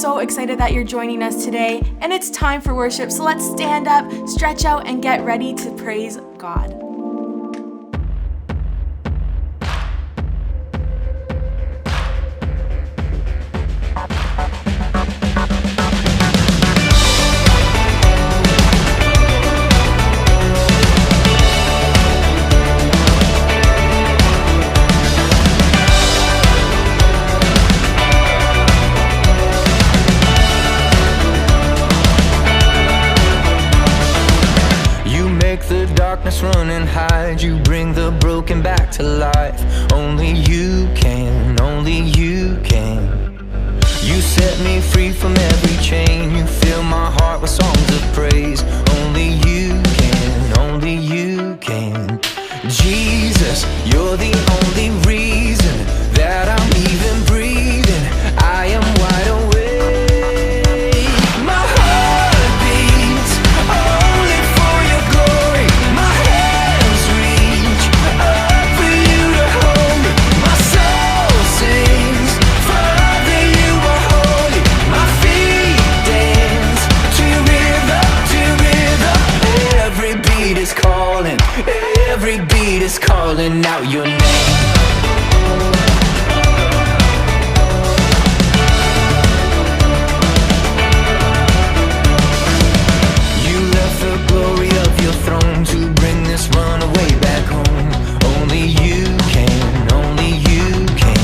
so excited that you're joining us today, and it's time for worship. So let's stand up, stretch out, and get ready to praise God. Run and hide, you bring the broken back to life. Only you can, only you can. You set me free from every chain. You fill my heart with songs of praise. Only you can, only you can. Jesus, you're the only reason that I'm even breathing. I am wide awake. My heart beats only for your glory. My hands reach up for you to hold me. My soul sings, Father, you are holy. My feet dance to rhythm, to rhythm. Every beat is calling, every beat is calling out your name. Glory of your throne to bring this runaway back home. Only you can, only you can.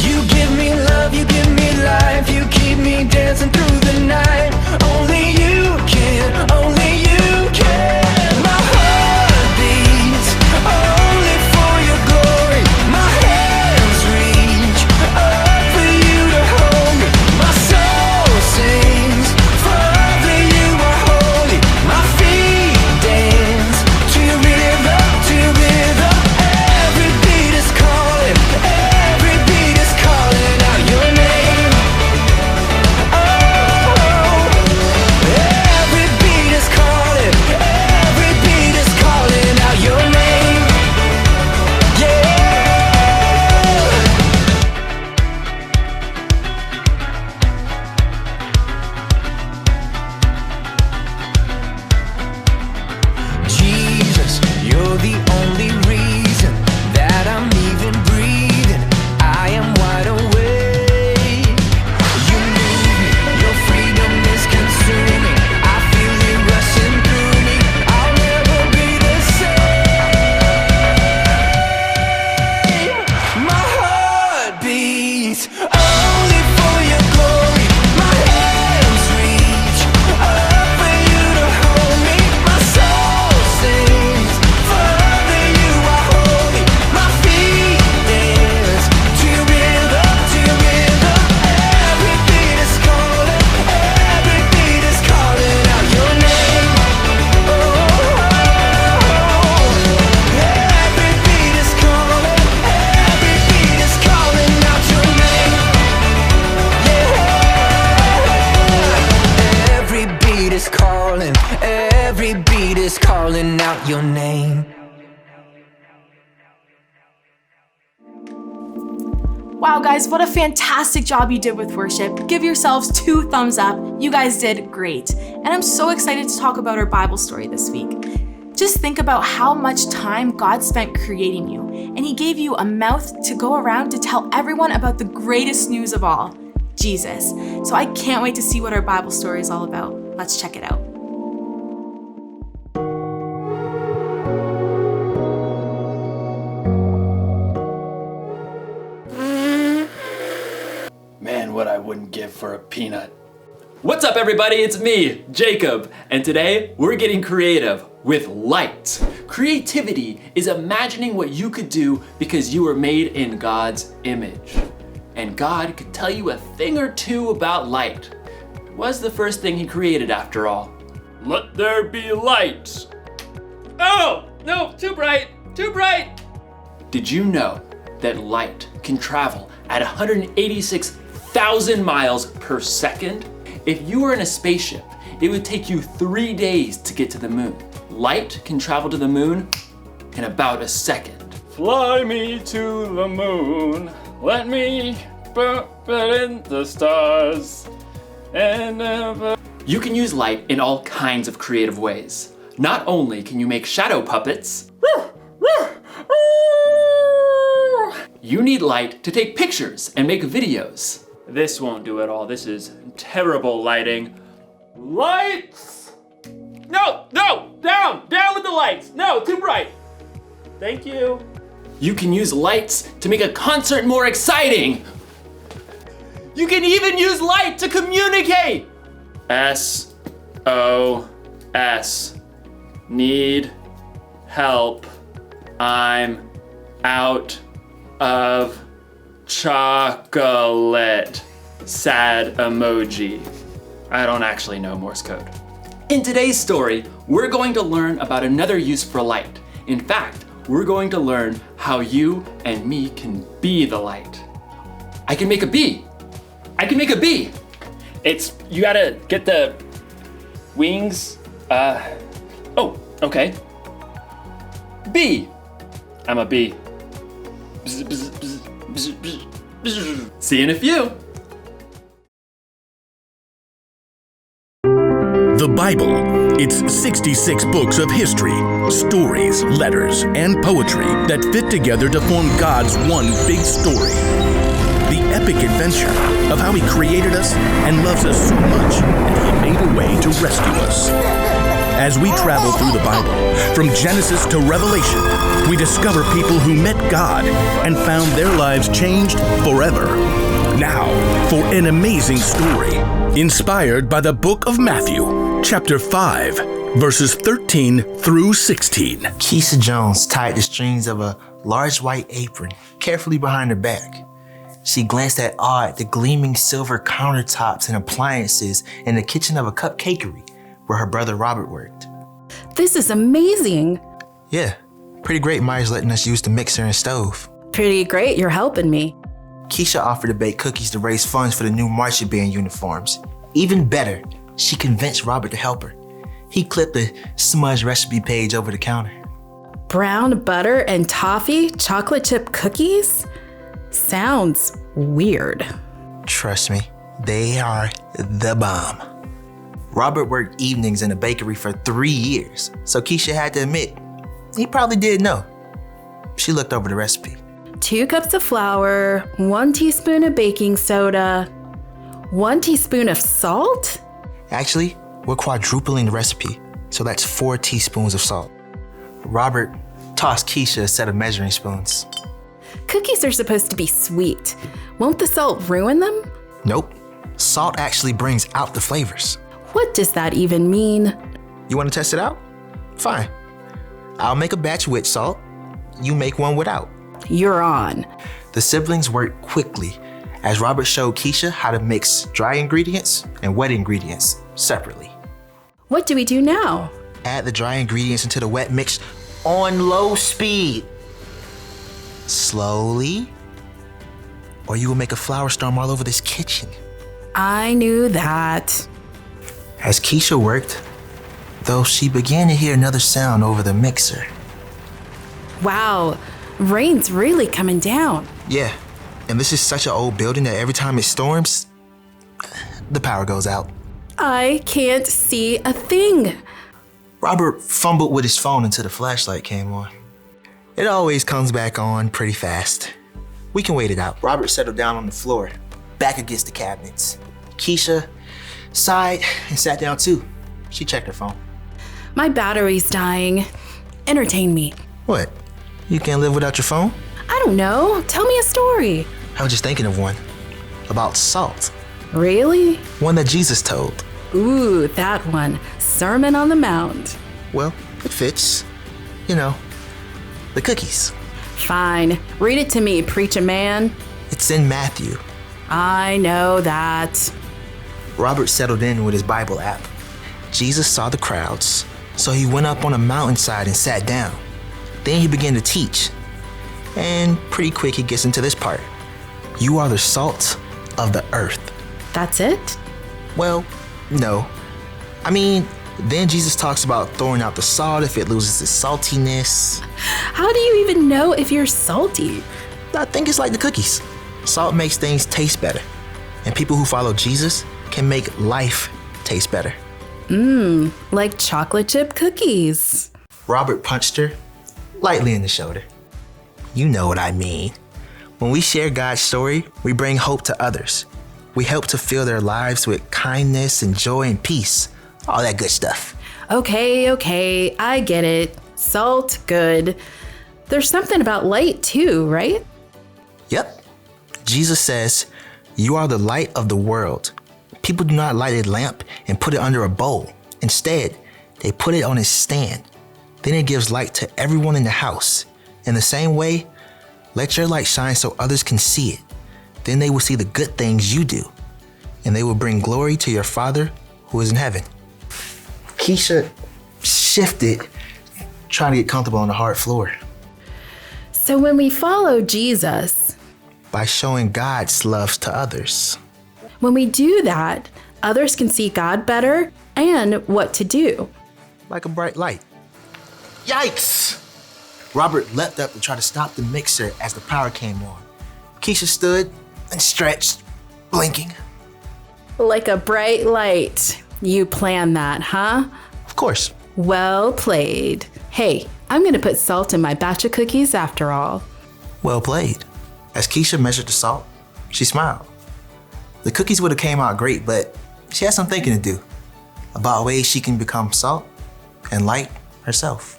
You give me love, you give me life, you keep me dancing through the night. Only you can, only you can. My heart beats only for your glory. My hands reach up for you to hold me. My soul sings, Father, you are holy. My feet dance to rhythm, to rhythm. Every beat is calling, every beat is calling out your name. Oh, every beat is calling, every beat is calling out your name. Yeah. Jesus, you're the only reason that I'm even breathing. I am wide awake. You move me, your freedom is consuming. I feel it rushing through me. I'll never be the same. My heart beats only for your glory. My hands reach up for you to hold me. My soul sings, Father, you are holy. My feet dance to rhythm, to rhythm. Every beat is calling, every beat is calling out your name. Oh, every beat is calling, every beat is calling out your name. Yeah. Every beat is calling, every beat is calling out your name. Wow, guys, what a fantastic job you did with worship. Give yourselves 2 thumbs up. You guys did great. And I'm so excited to talk about our Bible story this week. Just think about how much time God spent creating you, and He gave you a mouth to go around to tell everyone about the greatest news of all, Jesus. So I can't wait to see what our Bible story is all about. Let's check it out. Man, what I wouldn't give for a peanut. What's up, everybody? It's me, Jacob, and today we're getting creative with light. Creativity is imagining what you could do because you were made in God's image. And God could tell you a thing or two about light. It was the first thing He created, after all. Let there be light. Oh, no, too bright, too bright. Did you know that light can travel at 186,000 miles per second? If you were in a spaceship, it would take you 3 days to get to the moon. Light can travel to the moon in about a second. Fly me to the moon, let me in the stars. You can use light in all kinds of creative ways. Not only can you make shadow puppets, you need light to take pictures and make videos. This won't do it all. This is terrible lighting. Lights! No, down with the lights. No, too bright. Thank you. You can use lights to make a concert more exciting. You can even use light to communicate. SOS. Need help. I'm out of chocolate. Sad emoji. I don't actually know Morse code. In today's story, we're going to learn about another use for light. In fact, we're going to learn how you and me can be the light. I can make a bee. You gotta get the wings. Okay. Bee. I'm a bee. See you in a few. The Bible. It's 66 books of history, stories, letters, and poetry that fit together to form God's one big story. The epic adventure of how He created us and loves us so much that He made a way to rescue us. As we travel through the Bible, from Genesis to Revelation, we discover people who met God and found their lives changed forever. Now, for an amazing story, inspired by the book of Matthew, chapter 5, verses 13 through 16. Keisha Jones tied the strings of a large white apron carefully behind her back. She glanced at awe at the gleaming silver countertops and appliances in the kitchen of a cupcakery where her brother Robert worked. This is amazing. Yeah, pretty great Myers letting us use the mixer and stove. Pretty great, you're helping me. Keisha offered to bake cookies to raise funds for the new marching band uniforms. Even better, she convinced Robert to help her. He clipped the smudge recipe page over the counter. Brown butter and toffee chocolate chip cookies? Sounds weird. Trust me, they are the bomb. Robert worked evenings in a bakery for 3 years, so Keisha had to admit, he probably did know. She looked over the recipe. 2 cups of flour, 1 teaspoon of baking soda, 1 teaspoon of salt? Actually, we're quadrupling the recipe, so that's 4 teaspoons of salt. Robert tossed Keisha a set of measuring spoons. Cookies are supposed to be sweet. Won't the salt ruin them? Nope. Salt actually brings out the flavors. What does that even mean? You want to test it out? Fine. I'll make a batch with salt. You make one without. You're on. The siblings worked quickly as Robert showed Keisha how to mix dry ingredients and wet ingredients separately. What do we do now? Add the dry ingredients into the wet mix on low speed. Slowly, or you will make a flour storm all over this kitchen. I knew that. As Keisha worked, though, she began to hear another sound over the mixer. Wow, rain's really coming down. Yeah, and this is such an old building that every time it storms, the power goes out. I can't see a thing. Robert fumbled with his phone until the flashlight came on. It always comes back on pretty fast. We can wait it out. Robert settled down on the floor, back against the cabinets. Keisha sighed and sat down too. She checked her phone. My battery's dying. Entertain me. What? You can't live without your phone? I don't know. Tell me a story. I was just thinking of one. About salt. Really? One that Jesus told. Ooh, that one. Sermon on the Mount. Well, it fits. You know, the cookies. Fine. Read it to me, preacher man. It's in Matthew. I know that. Robert settled in with his Bible app. Jesus saw the crowds, so he went up on a mountainside and sat down. Then he began to teach. And pretty quick he gets into this part. You are the salt of the earth. That's it? Well, no. I mean, then Jesus talks about throwing out the salt if it loses its saltiness. How do you even know if you're salty? I think it's like the cookies. Salt makes things taste better, and people who follow Jesus can make life taste better. Like chocolate chip cookies. Robert punched her lightly in the shoulder. You know what I mean. When we share God's story, we bring hope to others. We help to fill their lives with kindness and joy and peace. All that good stuff. Okay, I get it. Salt, good. There's something about light too, right? Yep. Jesus says, "You are the light of the world." People do not light a lamp and put it under a bowl. Instead, they put it on a stand. Then it gives light to everyone in the house. In the same way, let your light shine so others can see it. Then they will see the good things you do, and they will bring glory to your Father who is in heaven. Keisha shifted, trying to get comfortable on the hard floor. So when we follow Jesus, By showing God's love to others. when we do that, others can see God better and what to do. Like a bright light. Yikes! Robert leapt up to try to stop the mixer as the power came on. Keisha stood and stretched, blinking. Like a bright light. You planned that, huh? Of course. Well played. Hey, I'm gonna put salt in my batch of cookies after all. Well played. As Keisha measured the salt, she smiled. The cookies would have came out great, but she had some thinking to do about ways she can become salt and light herself.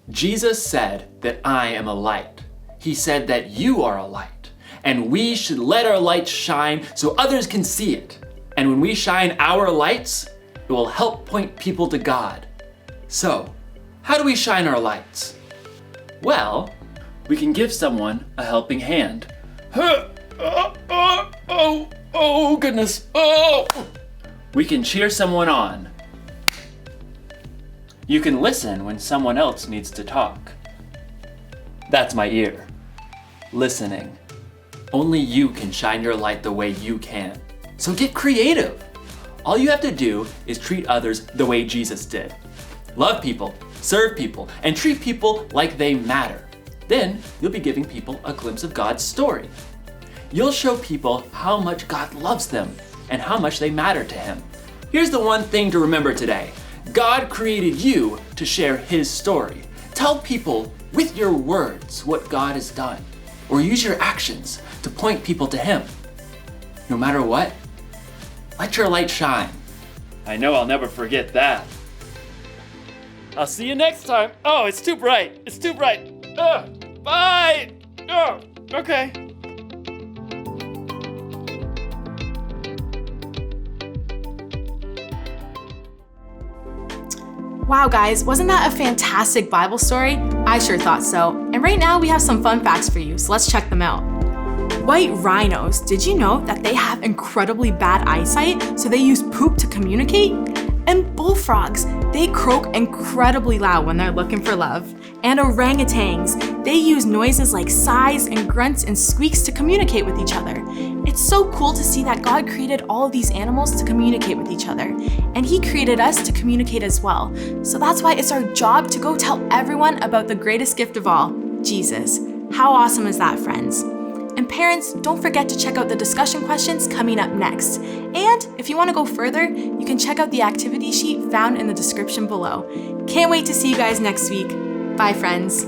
Jesus said that I am a light. He said that you are a light, and we should let our light shine so others can see it. And when we shine our lights, it will help point people to God. So, how do we shine our lights? Well, we can give someone a helping hand. Oh, goodness. Oh! We can cheer someone on. You can listen when someone else needs to talk. That's my ear. Listening. Only you can shine your light the way you can. So get creative. All you have to do is treat others the way Jesus did. Love people, serve people, and treat people like they matter. Then you'll be giving people a glimpse of God's story. You'll show people how much God loves them and how much they matter to Him. Here's the one thing to remember today. God created you to share His story. Tell people with your words what God has done, or use your actions to point people to Him. No matter what, let your light shine. I know I'll never forget that. I'll see you next time. Oh, it's too bright. It's too bright. Bye. Oh, okay. Wow, guys, wasn't that a fantastic Bible story? I sure thought so. And right now we have some fun facts for you, so let's check them out. White rhinos, did you know that they have incredibly bad eyesight, so they use poop to communicate? And bullfrogs, they croak incredibly loud when they're looking for love. And orangutans, they use noises like sighs and grunts and squeaks to communicate with each other. It's so cool to see that God created all of these animals to communicate with each other, and He created us to communicate as well. So that's why it's our job to go tell everyone about the greatest gift of all, Jesus. How awesome is that, friends? And parents, don't forget to check out the discussion questions coming up next. And if you want to go further, you can check out the activity sheet found in the description below. Can't wait to see you guys next week. Bye, friends.